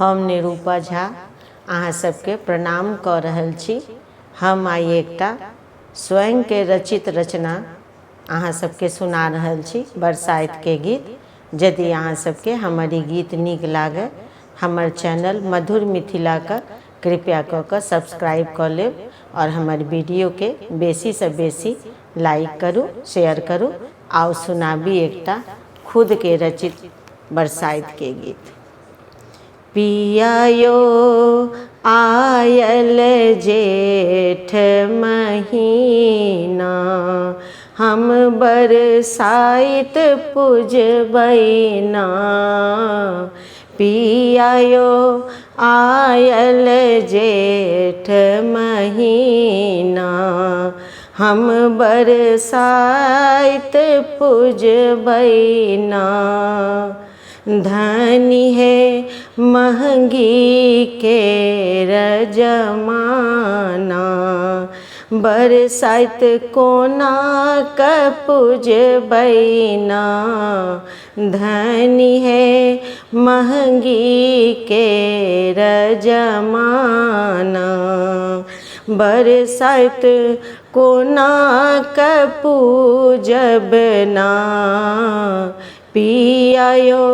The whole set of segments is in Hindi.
हम निरूपा झा अहाँ सबके प्रणाम कऽ रहल छी। हम आइ एकटा स्वयं के रचित रचना अहाँ सबके सुना रहल छी, बरसाइत के गीत। यदि अहाँ सबके हमर ई गीत नीक लागे, हमर चैनल मधुर मिथिला का कृपया कऽ कऽ सब्सक्राइब कऽ लेब और हमर वीडियो के बेसी से बेसी लाइक करू, शेयर करू। आओ सुनाबी एकटा खुद के रचित बरसाइत के गीत। पिया यो आयल जेठ महीना, हम बरसाइत पूजबैना। पिया यो आयल जेठ महीना, हम बरसाइत पूजबैना। धनी है महंगी के रजमाना, बरसाइत कोना क पूजबैना। धनी है महंगी के रजमाना, बरसाइत कोना क पूजबना। पिया यो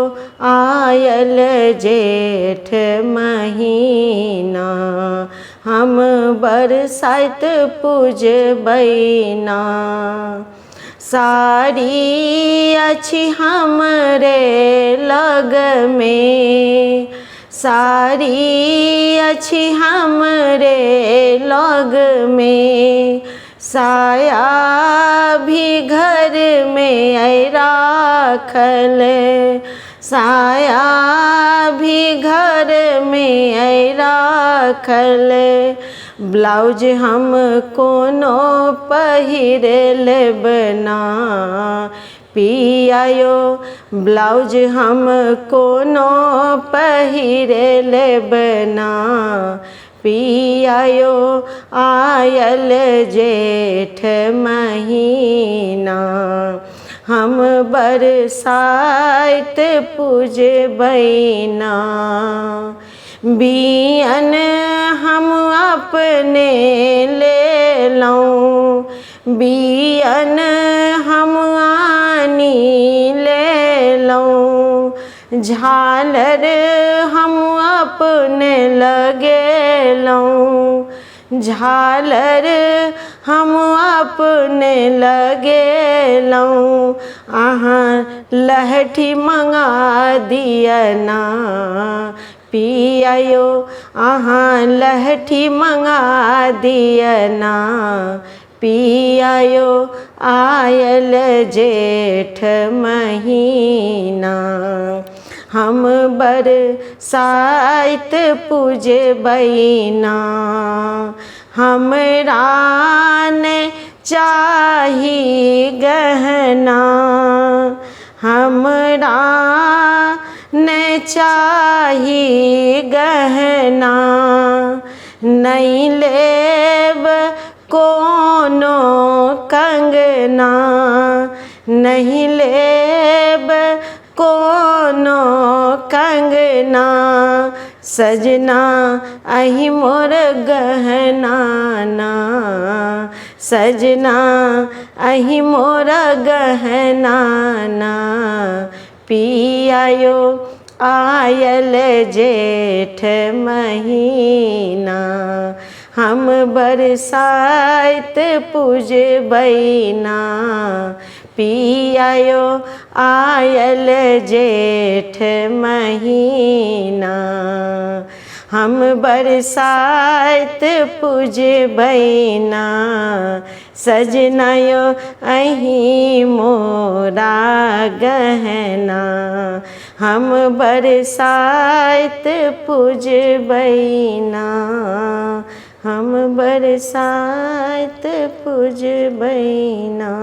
आयल जेठ महीना, हम बरसाइत पूजबैना। साड़ी अछि हमरे लग में, साड़ी अछि हमरे लग में। साया भी घर में राखल, साया भी घर में राखल। ब्लाउज हम कोनो पहिर लेबना। पिया यो ब्लाउज हम कोनो पहिर लेबना। पिया यो आयल जेठ महीना, हम बरसाइत पूजबैना। बियन हम अपने ले लऊं, बियन हम आनी ले लऊं। झालर हम अपने लगे लऊं, झालर हम अपने लगे लऊं। अहाँ लहठी मंगा दियना। पिया यो अहाँ लहठी मंगा दियना। पिया यो आयल जेठ महीना, हम बरसाइत पूजबैना। हमरा ने चाही गहना, हमरा ने चाही गहना। नहीं लेब कोनो कंगना, नहीं लेब कोनो कंगना। सजना अहि मोर गहना ना, सजना अहि मोर गहना ना। पिया यो आयल जेठ महीना, हम बरसाइत पूजबैना। पिया यो आयल जेठ महीना, हम बरसाइत पूजबैना। सजना यो अहि मोरा गहना, हम बरसाइत पूजबैना। हम बरसाइत पूजबैना।